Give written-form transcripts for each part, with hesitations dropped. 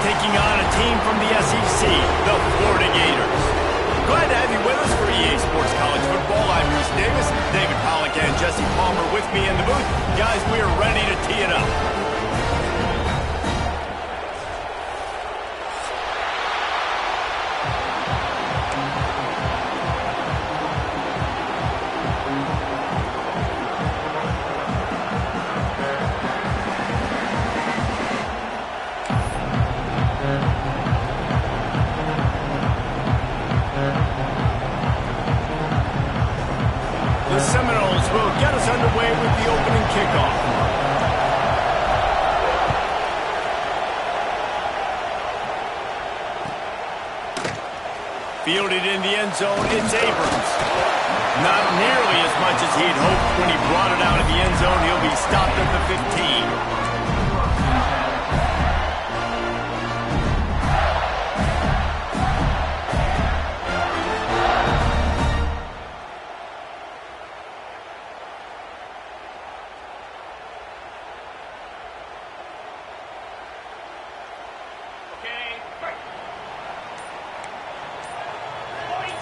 taking on a team from the SEC, the Florida Gators. Glad to have you with us for EA Sports College Football. I'm Reese Davis, David Pollock and Jesse Palmer with me in the booth. Guys, we are ready to tee it up. The Seminoles will get us underway with the opening kickoff. Fielded in the end zone, it's Abrams. Not nearly as much as he had hoped when he brought it out of the end zone. He'll be stopped at the 15.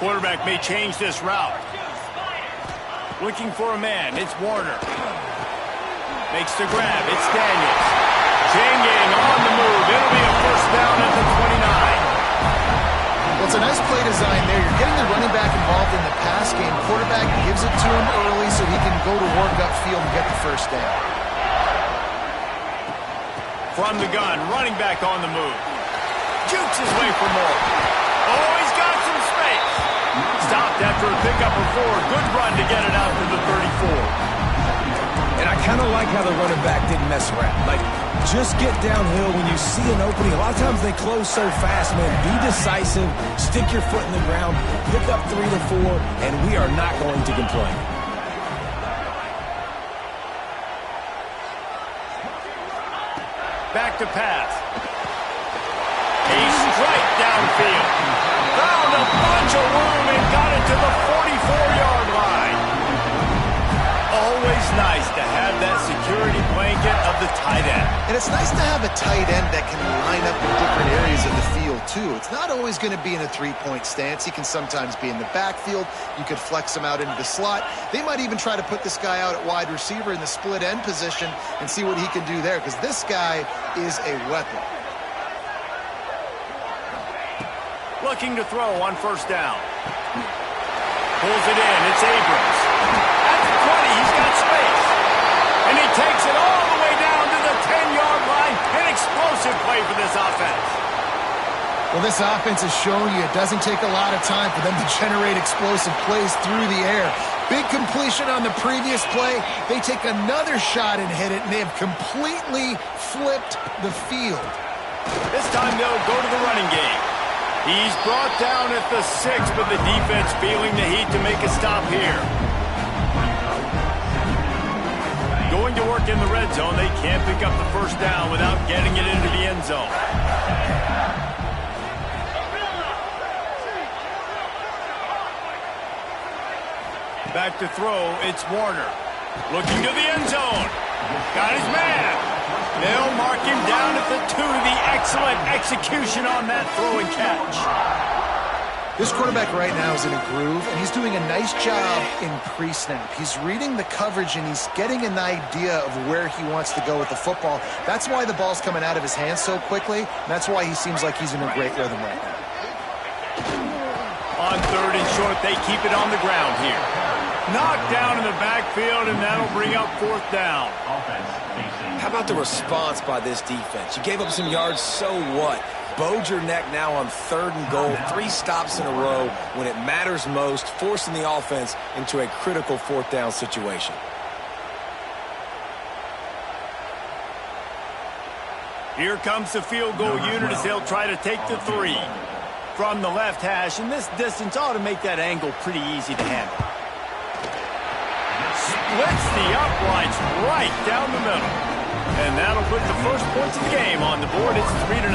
Quarterback may change this route. Looking for a man. It's Warner. Makes the grab. It's Daniels. Janging on the move. It'll be a first down at the 29. Well, it's a nice play design there. You're getting the running back involved in the pass game. Quarterback gives it to him early so he can go to work upfield and get the first down. From the gun, running back on the move. Jukes his way for more. Oh, he's got some space. Stopped after a pickup of 4. Good run to get it out to the 34. And I kind of like how the running back didn't mess around. Like, just get downhill when you see an opening. A lot of times they close so fast, man. Be decisive. Stick your foot in the ground. Pick up 3 to 4, and we are not going to complain. Back to pass. A strike downfield. Found a bunch of room and got it to the 44-yard line. Always nice to have that security blanket of the tight end. And it's nice to have a tight end that can line up in different areas of the field, too. It's not always going to be in a three-point stance. He can sometimes be in the backfield. You could flex him out into the slot. They might even try to put this guy out at wide receiver in the split end position and see what he can do there, because this guy is a weapon. Looking to throw on first down. Pulls it in. It's Abrams. At the 20, he's got space. And he takes it all the way down to the 10-yard line. An explosive play for this offense. Well, this offense has shown you it doesn't take a lot of time for them to generate explosive plays through the air. Big completion on the previous play. They take another shot and hit it, and they have completely flipped the field. This time they'll go to the running game. He's brought down at the 6, but the defense feeling the heat to make a stop here. Going to work in the red zone. They can't pick up the first down without getting it into the end zone. Back to throw. It's Warner. Looking to the end zone. Got his man. They'll mark him down at the 2. The excellent execution on that throw and catch. This quarterback right now is in a groove, and he's doing a nice job in pre-snap. He's reading the coverage, and he's getting an idea of where he wants to go with the football. That's why the ball's coming out of his hands so quickly. And that's why he seems like he's in a great rhythm right now. On 3rd and short, they keep it on the ground here. Knocked down in the backfield, and that'll bring up 4th down. How about the response by this defense? You gave up some yards, so what? Bowed your neck now on 3rd and goal. 3 stops in a row when it matters most, forcing the offense into a critical 4th down situation. Here comes the field goal unit as they'll try to take the 3. From the left hash, and this distance ought to make that angle pretty easy to handle. Splits the uprights right down the middle. And that'll put the first points of the game on the board. It's 3-0.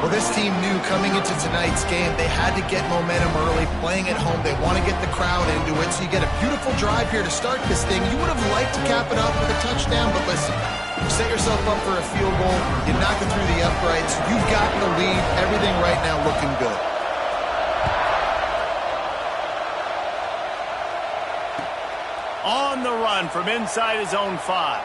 Well, this team knew coming into tonight's game they had to get momentum early, playing at home. They want to get the crowd into it, so you get a beautiful drive here to start this thing. You would have liked to cap it off with a touchdown, but listen, you set yourself up for a field goal, you knock it through the uprights. You've gotten the lead. Everything right now looking good. On the run from inside his own 5.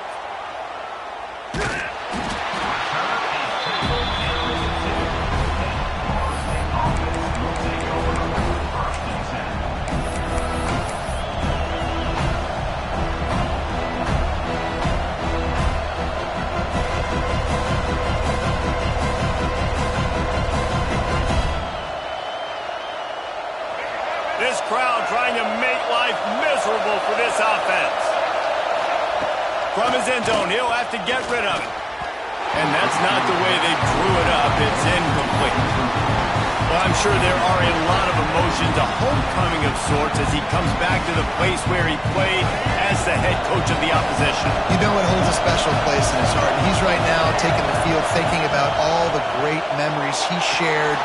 This crowd trying to make life miserable for this offense. From his end zone, he'll have to get rid of it. And that's not the way they drew it up. It's incomplete. Well, I'm sure there are a lot of emotions, a homecoming of sorts, as he comes back to the place where he played as the head coach of the opposition. You know it holds a special place in his heart. And he's right now taking the field thinking about all the great memories he shared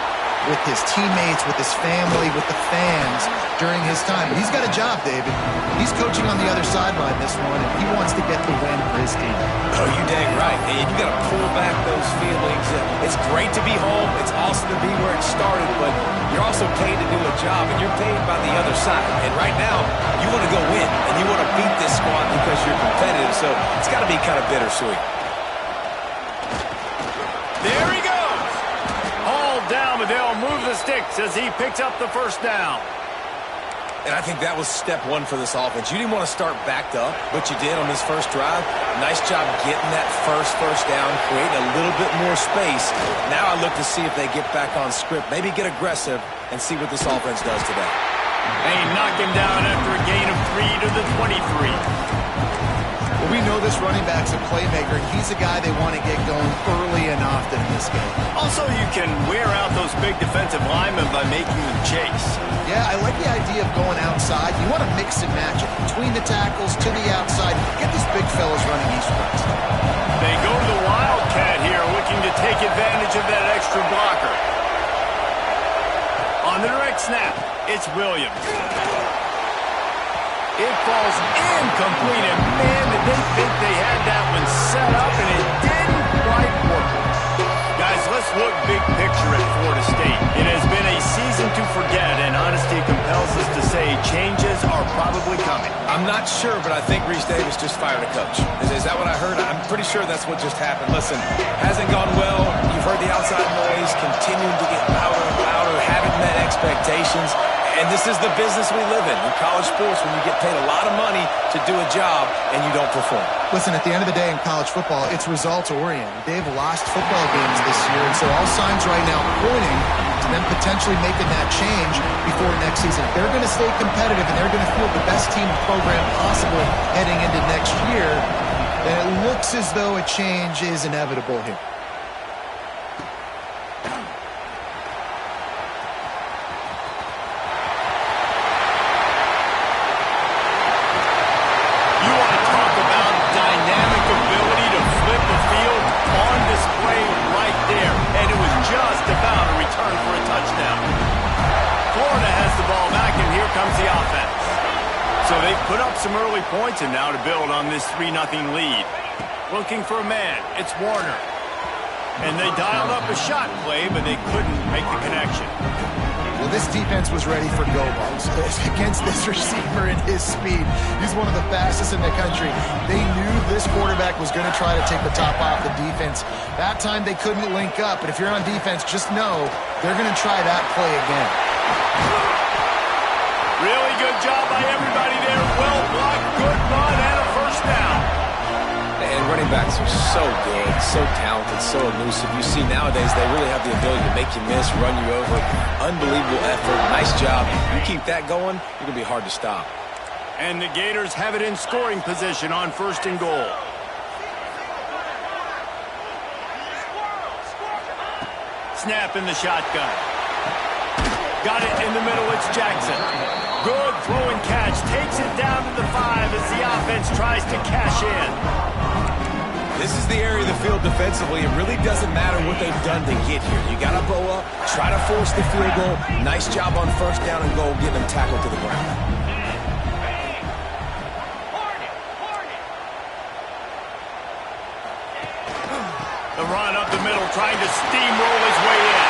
with his teammates, with his family, with the fans during his time. He's got a job, David. He's coaching on the other sideline this one, and he wants to get the win for his team. Oh, you dang right. And you got to pull back those feelings. It's great to be home. It's awesome to be where it started, but you're also paid to do a job, and you're paid by the other side. And right now, you want to go win, and you want to beat this squad because you're competitive, so it's got to be kind of bittersweet. There he goes. Hauled down, but they'll move the sticks as he picks up the first down. And I think that was step one for this offense. You didn't want to start backed up, but you did on this first drive. Nice job getting that first down, creating a little bit more space. Now I look to see if they get back on script, maybe get aggressive, and see what this offense does today. They knock him down after a gain of 3 to the 23. Well, we know this running back's a playmaker, and he's a guy they want to get going early and often in this game. Also, you can wear out those big defensive linemen by making them chase. Yeah, I like the idea of going outside. You want to mix and match it between the tackles to the outside. Get these big fellas running east-west. They go to the Wildcat here, looking to take advantage of that extra blocker. On the direct snap, it's Williams. It falls incomplete, and man, did they think they had that one set up, and it didn't quite work. Guys, let's look big picture at Florida State. It has been a season to forget, and honesty compels us to say changes are probably coming. I'm not sure, but I think Reese Davis just fired a coach. Is that what I heard? I'm pretty sure that's what just happened. Listen, hasn't gone well. You've heard the outside noise, continuing to get louder and louder, haven't met expectations. And this is the business we live in college sports, when you get paid a lot of money to do a job and you don't perform. Listen, at the end of the day in college football, it's results-oriented. They've lost football games this year, and so all signs right now pointing to them potentially making that change before next season. If they're going to stay competitive and they're going to field the best team program possible heading into next year, then it looks as though a change is inevitable here. Put up some early points, and now to build on this 3-0 lead. Looking for a man, it's Warner. And they dialed up a shot play, but they couldn't make the connection. Well, this defense was ready for go balls against this receiver and his speed. He's one of the fastest in the country. They knew this quarterback was going to try to take the top off the defense. That time they couldn't link up, but if you're on defense, just know they're going to try that play again. Really good job by everybody there. Well blocked, good run, and a first down. And running backs are so good, so talented, so elusive. You see nowadays they really have the ability to make you miss, run you over. Unbelievable effort. Nice job. You keep that going, you're going to be hard to stop. And the Gators have it in scoring position on 1st and goal. Snap in the shotgun. Got it in the middle, it's Jackson. Good throw and catch, takes it down to the 5 as the offense tries to cash in. This is the area of the field defensively. It really doesn't matter what they've done to get here. You got to bow up, try to force the field goal. Nice job on 1st down and goal, getting them tackled to the ground. The run up the middle trying to steamroll his way in.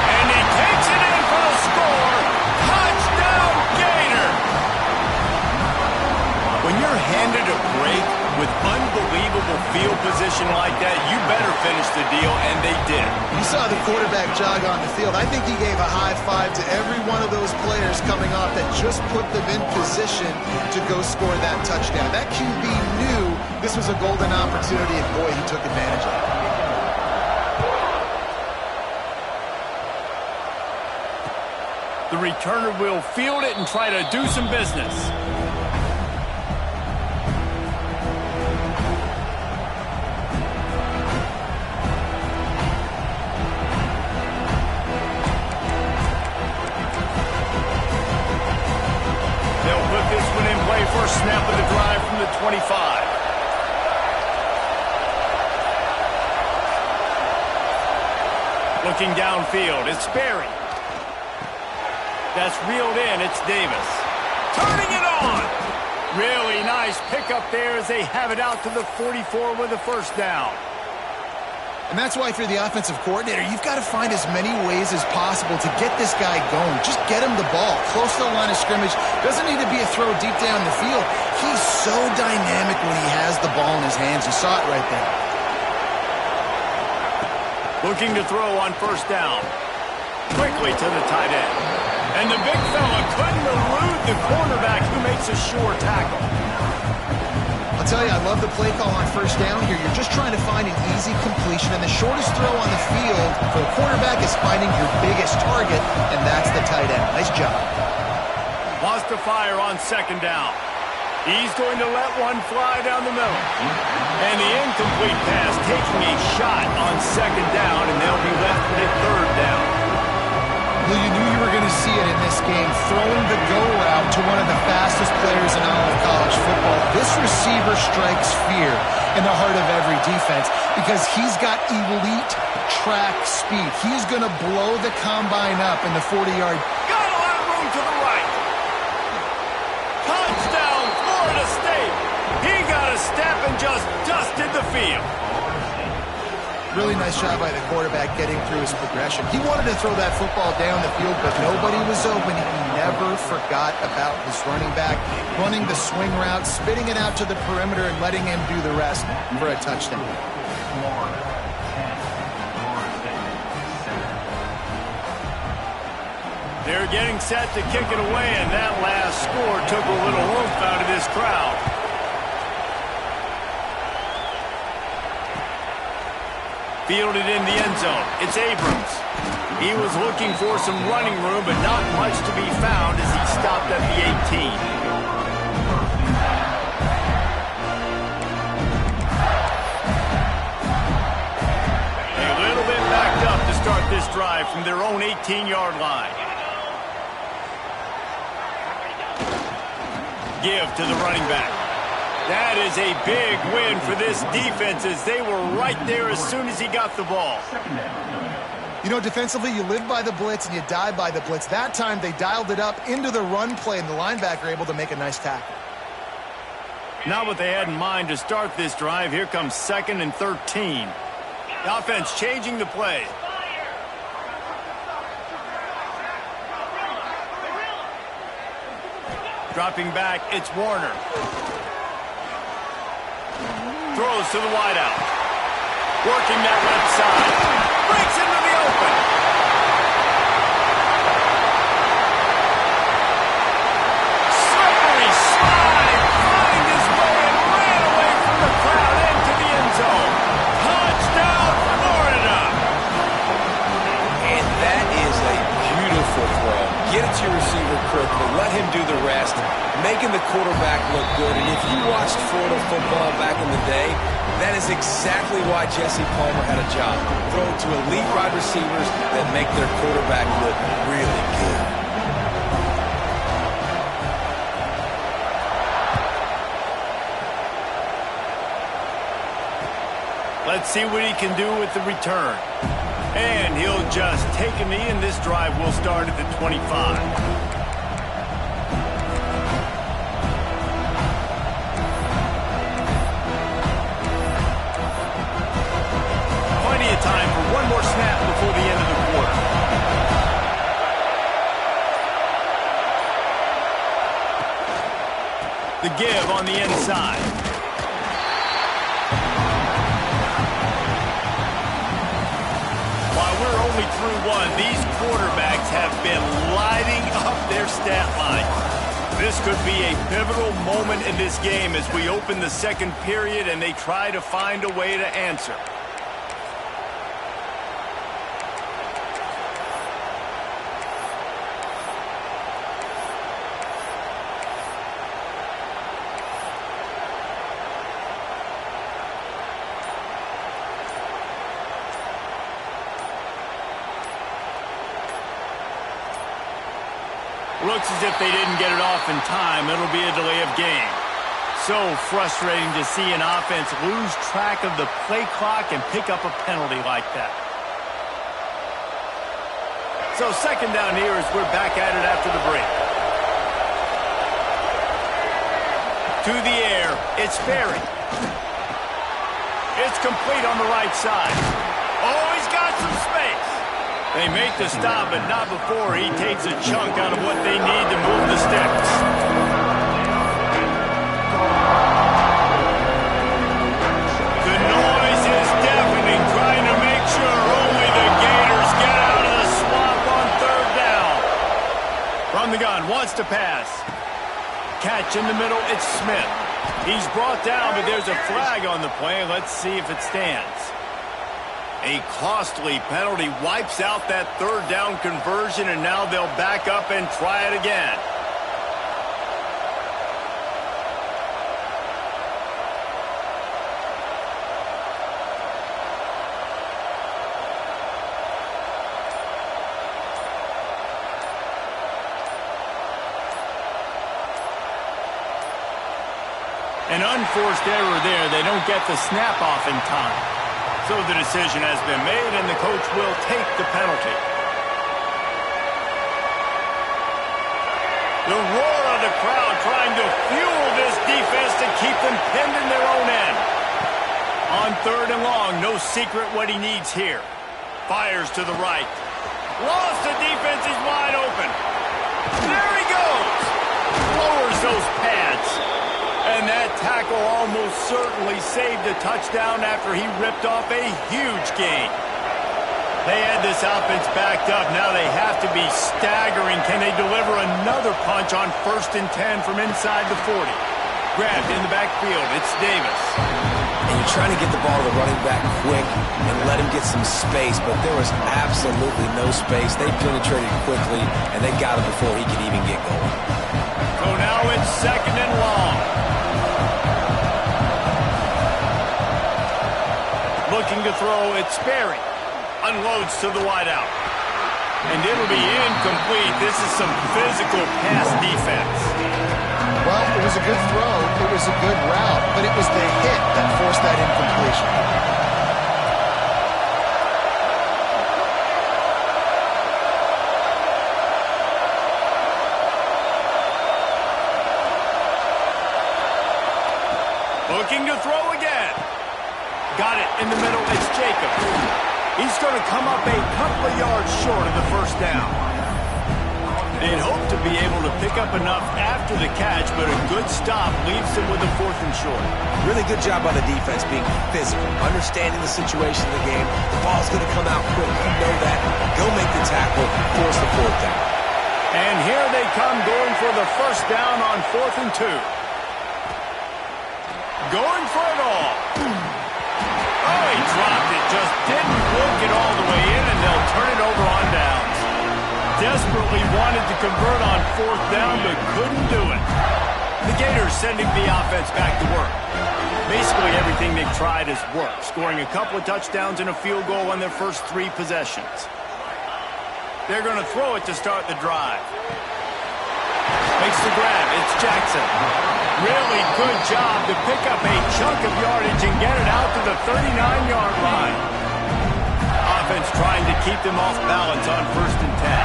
And he takes it in for the score. Touchdown, Gator! When you're handed a break with unbelievable field position like that, you better finish the deal, and they did. You saw the quarterback jog on the field. I think he gave a high five to every one of those players coming off that just put them in position to go score that touchdown. That QB knew this was a golden opportunity, and boy, he took advantage of it. The returner will field it and try to do some business. They'll put this one in play. First snap of the drive from the 25. Looking downfield, it's Sperry. That's reeled in, it's Davis. Turning it on! Really nice pickup there as they have it out to the 44 with a first down. And that's why, if you're the offensive coordinator, you've got to find as many ways as possible to get this guy going. Just get him the ball close to the line of scrimmage. Doesn't need to be a throw deep down the field. He's so dynamic when he has the ball in his hands. You saw it right there. Looking to throw on first down. Quickly to the tight end. And the big fella couldn't elude the cornerback who makes a sure tackle. I'll tell you, I love the play call on first down here. You're just trying to find an easy completion, and the shortest throw on the field for the quarterback is finding your biggest target, and that's the tight end. Nice job. Wants to fire on second down. He's going to let one fly down the middle. And the incomplete pass taking a shot on second down, and they'll be left with a third down. Well, you knew you were going to see it in this game, throwing the go route to one of the fastest players in all of college football. This receiver strikes fear in the heart of every defense because he's got elite track speed. He's going to blow the combine up in the 40-yard. Got a lot of room to the right. Touchdown, Florida State. He got a step and just dusted the field. Really nice job by the quarterback getting through his progression. He wanted to throw that football down the field, but nobody was open. He never forgot about his running back, running the swing route, spitting it out to the perimeter, and letting him do the rest for a touchdown. They're getting set to kick it away, and that last score took a little oomph out of this crowd. Fielded in the end zone. It's Abrams. He was looking for some running room, but not much to be found as he stopped at the 18. A little bit backed up to start this drive from their own 18-yard line. Give to the running back. That is a big win for this defense as they were right there as soon as he got the ball. You know, defensively, you live by the blitz and you die by the blitz. That time, they dialed it up into the run play, and the linebacker able to make a nice tackle. Not what they had in mind to start this drive. Here comes 2nd and 13. The offense changing the play. Dropping back, it's Warner. Throws to the wideout. Working that left side. Breaks into the open. Slippery slide. Find his way and ran away from the crowd into the end zone. Touchdown, Florida. And that is a beautiful throw. Get it to your receiver quickly. Let him do the rest. Making the quarterback look good. And if you watched Florida football back in the day, that is exactly why Jesse Palmer had a job. Throw to elite wide receivers that make their quarterback look really good. Let's see what he can do with the return. And he'll just take a knee, and this drive will start at the 25. Time for The give on the inside. While we're only through one, these quarterbacks have been lighting up their stat line. This could be a pivotal moment in this game as we open the second period and they try to find a way to answer. Looks as if they didn't get it off in time. It'll be a delay of game. So frustrating to see an offense lose track of the play clock and pick up a penalty like that. So second down here as we're back at it after the break. To the air, it's Ferry. It's complete on the right side. Oh, he's got some space. They make the stop, but not before he takes a chunk out of what they need to move the sticks. The noise is deafening, trying to make sure only the Gators get out of the swamp on third down. From the gun, wants to pass. Catch in the middle, it's Smith. He's brought down, but there's a flag on the play. Let's see if it stands. A costly penalty wipes out that third down conversion, and now they'll back up and try it again. An unforced error there. They don't get the snap off in time. So the decision has been made, and the coach will take the penalty. The roar of the crowd trying to fuel this defense to keep them pinned in their own end. On third and long, no secret what he needs here. Fires to the right. Lost the defense, he's wide open. There he goes. Lowers those pads. And that tackle almost certainly saved a touchdown after he ripped off a huge gain. They had this offense backed up. Now they have to be staggering. Can they deliver another punch on 1st and 10 from inside the 40? Grabbed in the backfield. It's Davis. And you're trying to get the ball to the running back quick and let him get some space, but there was absolutely no space. They penetrated quickly, and they got him before he could even get going. So now it's second and long. Looking to throw, it's Ferry. Unloads to the wideout. And it'll be incomplete. This is some physical pass defense. Well, it was a good throw. It was a good route, but it was the hit that forced that incompletion. Looking to throw again. Got it in the middle. It's Jacob. He's going to come up a couple of yards short of the first down. They'd hope to be able to pick up enough after the catch, but a good stop leaves them with a 4th and short. Really good job by the defense being physical, understanding the situation of the game. The ball's going to come out quick. You know that. Go make the tackle, force the 4th down. And here they come going for the first down on 4th and 2. Going for it all. Oh, he dropped it. Just didn't work it all the way in, and they'll turn it over on downs. Desperately wanted to convert on 4th down, but couldn't do it. The Gators sending the offense back to work. Basically everything they've tried has worked, scoring a couple of touchdowns and a field goal on their first 3 possessions. They're going to throw it to start the drive. Makes the grab. It's Jackson. Really good job to pick up a chunk of yardage and get it out to the 39-yard line. Offense trying to keep them off balance on 1st and 10.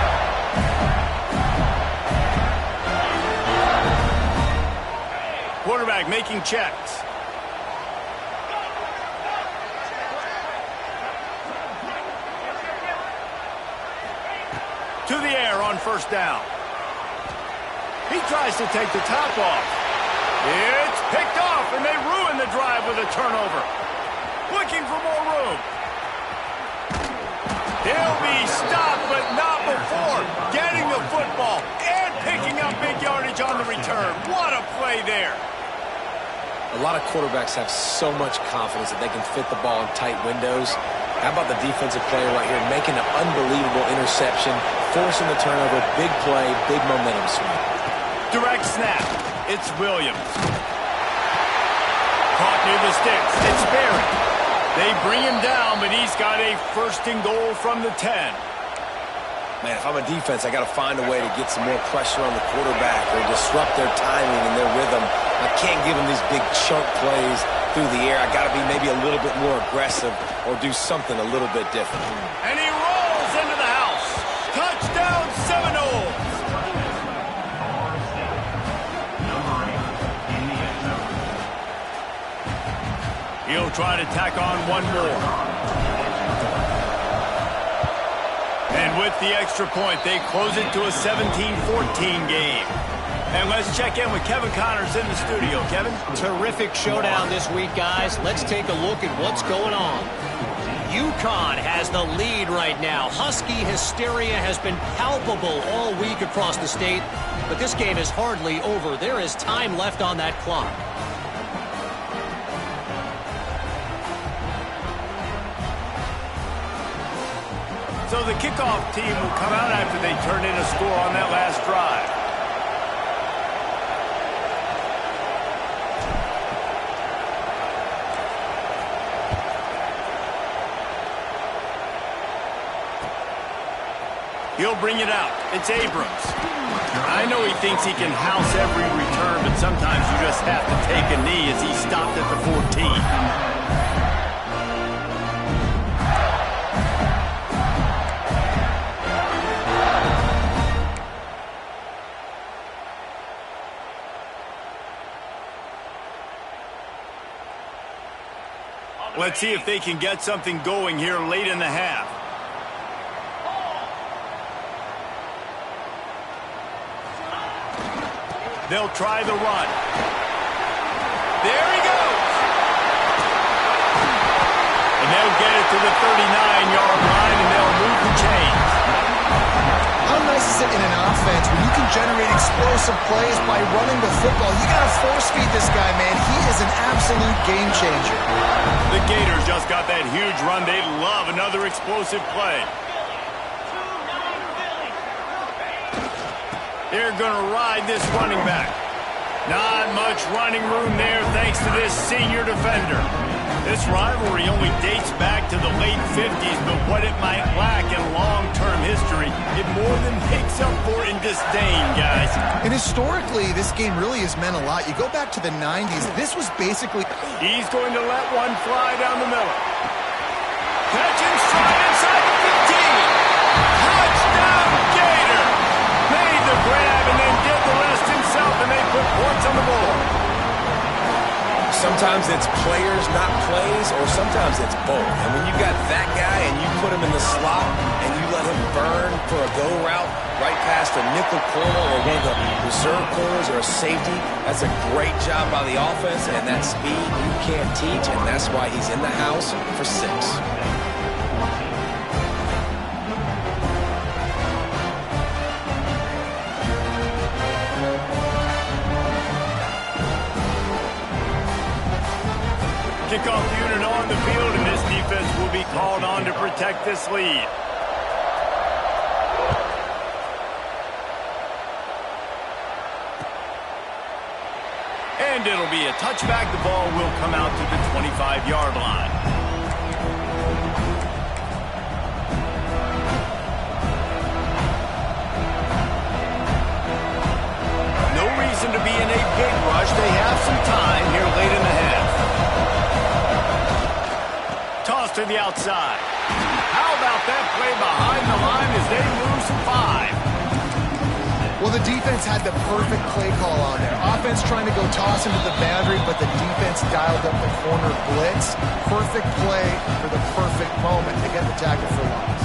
Quarterback making checks. To the air on 1st down. He tries to take the top off. It's picked off, and they ruin the drive with a turnover. Looking for more room. He'll be stopped, but not before getting the football and picking up big yardage on the return. What a play there. A lot of quarterbacks have so much confidence that they can fit the ball in tight windows. How about the defensive player right here making an unbelievable interception, forcing the turnover, big play, big momentum swing. Direct snap. It's Williams. Caught near the sticks. It's Barry. They bring him down, but he's got a first and goal from the 10. Man, if I'm a defense, I got to find a way to get some more pressure on the quarterback or disrupt their timing and their rhythm. I can't give them these big chunk plays through the air. I got to be maybe a little bit more aggressive or do something a little bit different. And he rolls into the house. Touchdown, Seminoles. He'll try to tack on one more. And with the extra point, they close it to a 17-14 game. And let's check in with Kevin Connors in the studio. Kevin? Terrific showdown this week, guys. Let's take a look at what's going on. UConn has the lead right now. Husky hysteria has been palpable all week across the state, but this game is hardly over. There is time left on that clock. So the kickoff team will come out after they turn in a score on that last drive. He'll bring it out. It's Abrams. I know he thinks he can house every return, but sometimes you just have to take a knee as he stopped at the 14. Let's see if they can get something going here late in the half. They'll try the run. There he goes. And they'll get it to the 39-yard line, and they'll move the chains. How nice is it in an offense when you can generate explosive plays by running the football? You got to force feed this guy, man. He is an absolute game changer. The Gators just got that huge run. They'd love another explosive play. They're going to ride this running back. Not much running room there thanks to this senior defender. This rivalry only dates back to the late 50s, but what it might lack in long-term history, it more than makes up for in disdain, guys. And historically, this game really has meant a lot. You go back to the 90s, this was basically... He's going to let one fly down the middle. Catch and strike inside the 15. Touchdown, Gator! Made the grab and then did the rest himself, and they put points on the board. Sometimes it's players, not plays, or sometimes it's both. And when you got that guy and you put him in the slot and you let him burn for a go route right past a nickel corner or one of the reserve corners or a safety, that's a great job by the offense, and that speed you can't teach, and that's why he's in the house for 6. Kickoff unit on the field, and this defense will be called on to protect this lead. And it'll be a touchback. The ball will come out to the 25-yard line. No reason to be in a big rush. They have some time here late in the half. Toss to the outside. How about that play behind the line as they lose 5? Well, the defense had the perfect play call on there. Offense trying to go toss into the boundary, but the defense dialed up the corner blitz. Perfect play for the perfect moment to get the tackle for loss.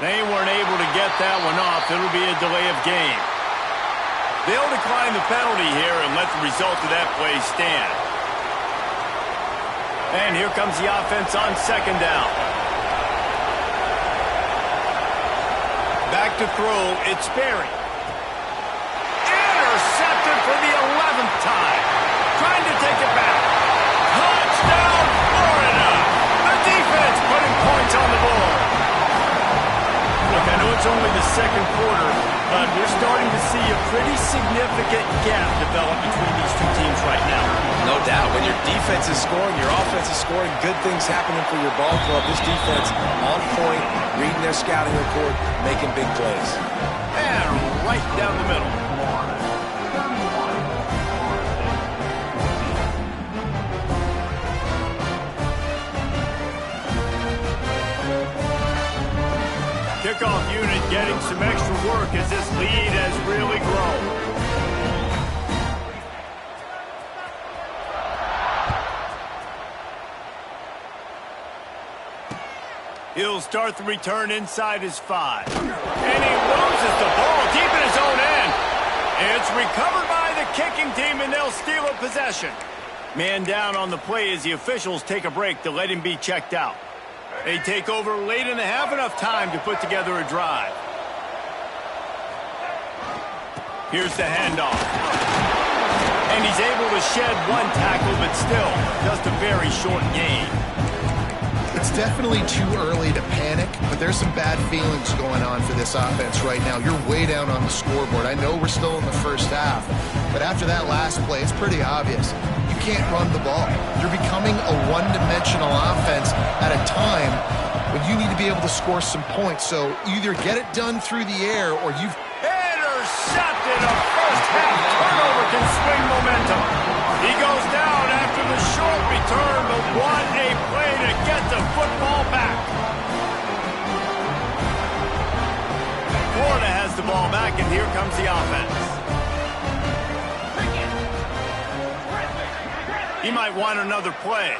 They weren't able to get that one off. It'll be a delay of game. They'll decline the penalty here and let the result of that play stand. And here comes the offense on second down. Back to throw, it's Berry. Intercepted for the 11th time. Trying to take it back. Touchdown, Florida! The defense putting points on the board. Look, I know it's only the second quarter, but we're starting to see a pretty significant gap develop between these two teams right now. No doubt. When your defense is scoring, your offense is scoring, good things happening for your ball club. This defense on point, reading their scouting report, making big plays. And right down the middle. Kickoff unit getting some extra work as this lead has really grown. He'll start the return inside his 5. And he loses the ball deep in his own end. It's recovered by the kicking team, and they'll steal a possession. Man down on the play as the officials take a break to let him be checked out. They take over late in the half, enough time to put together a drive. Here's the handoff. And he's able to shed one tackle, but still just a very short gain. It's definitely too early to panic, but there's some bad feelings going on for this offense right now. You're way down on the scoreboard. I know we're still in the first half, but after that last play, it's pretty obvious. You can't run the ball. You're becoming a one-dimensional offense at a time when you need to be able to score some points. So either get it done through the air or you've intercepted. A first-half turnover can swing momentum. He goes down after the short return, but what a play to get the football back. Florida has the ball back, and here comes the offense. He might want another play.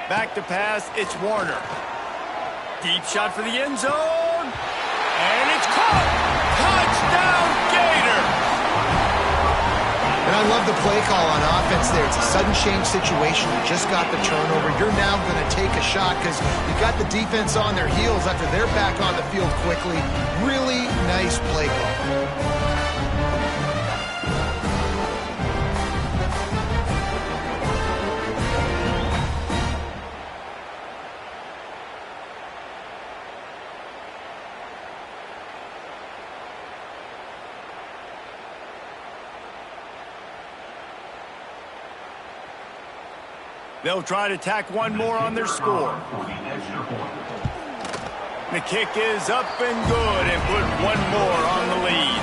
Back to pass, it's Warner. Deep shot for the end zone. And it's caught. Touchdown, Gators. And I love the play call on offense there. It's a sudden change situation. You just got the turnover. You're now going to take a shot because you got the defense on their heels after they're back on the field quickly. Really nice play call. They'll try to tack one more on their score. The kick is up and good and put one more on the lead.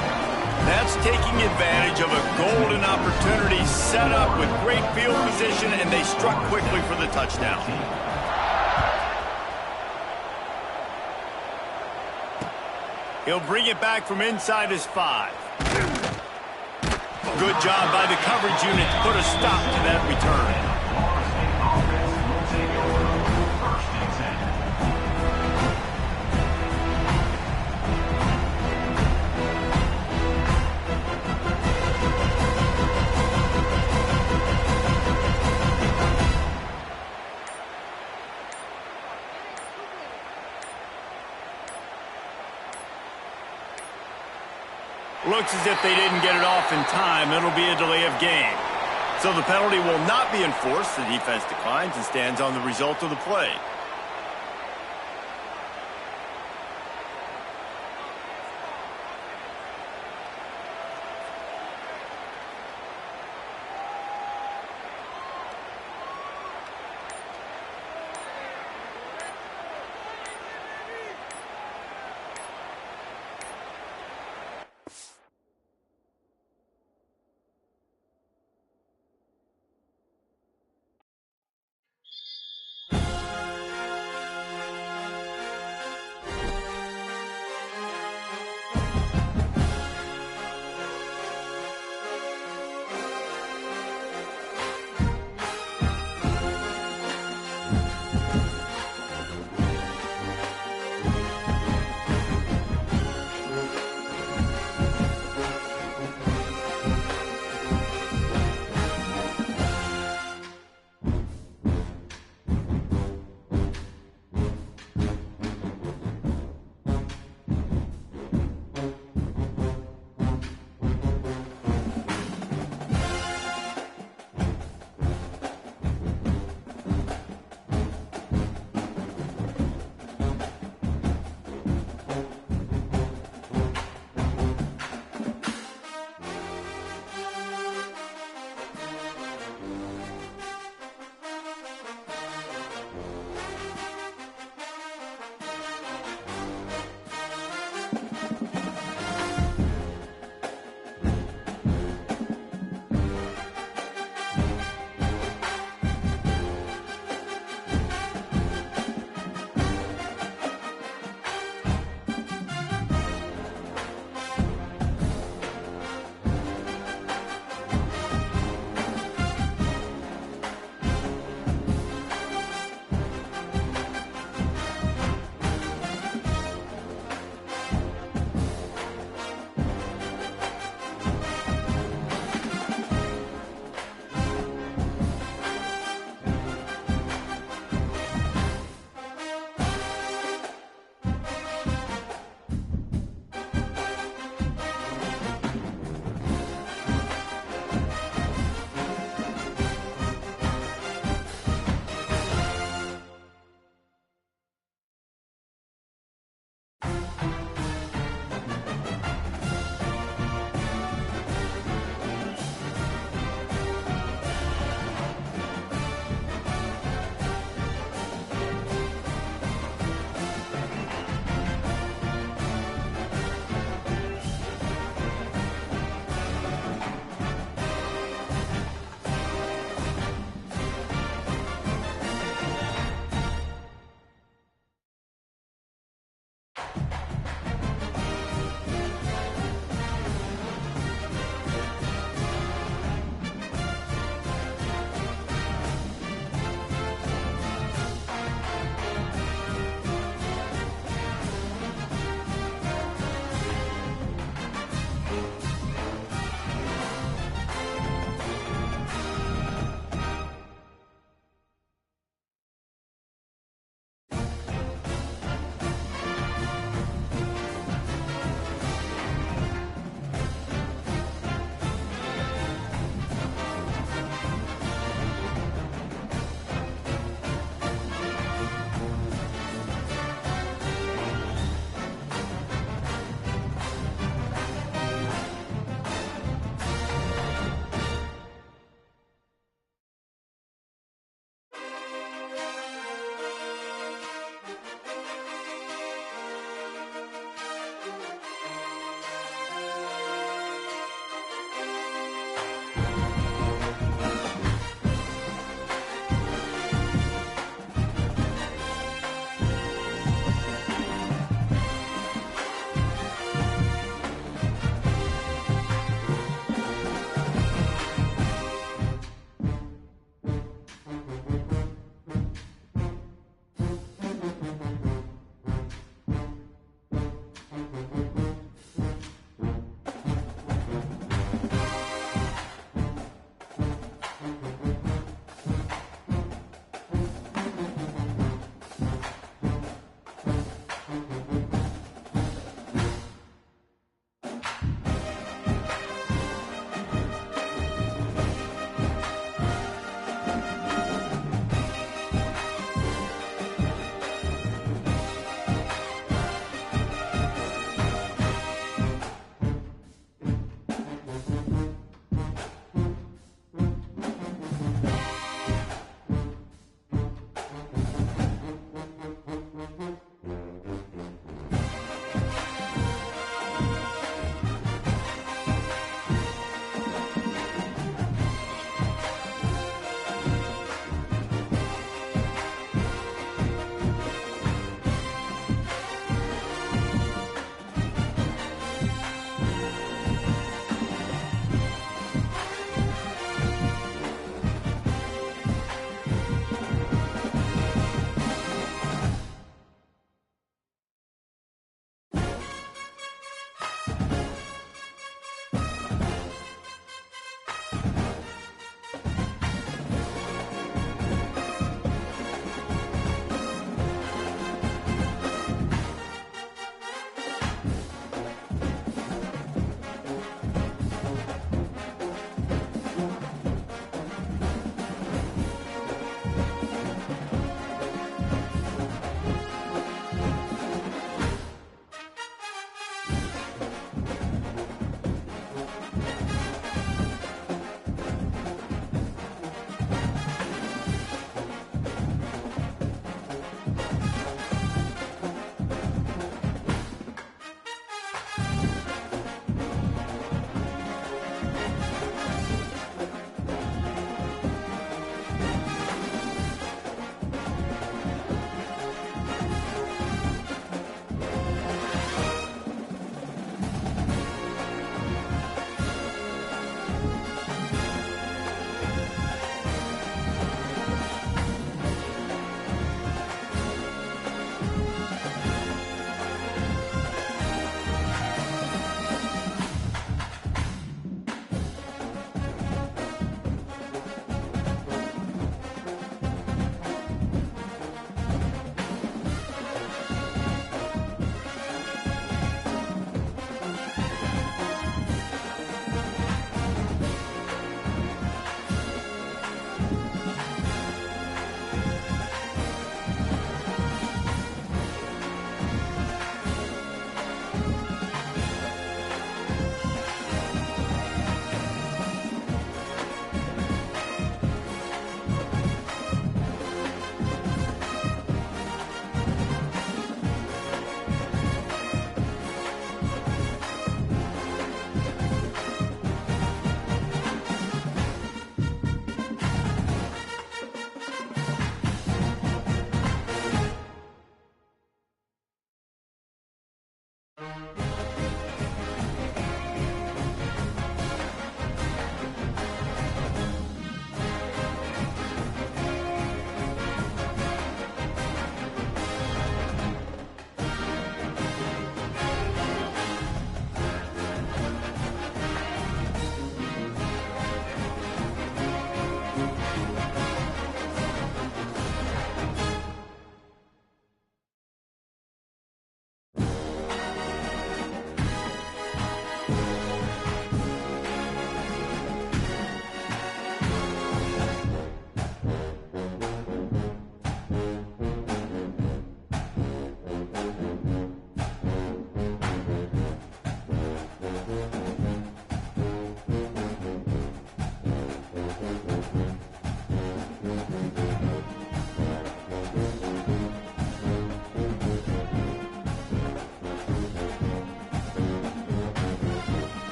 That's taking advantage of a golden opportunity set up with great field position, and they struck quickly for the touchdown. He'll bring it back from inside his 5. Good job by the coverage unit to put a stop to that return. Looks as if they didn't get it off in time. It'll be a delay of game. So the penalty will not be enforced. The defense declines and stands on the result of the play.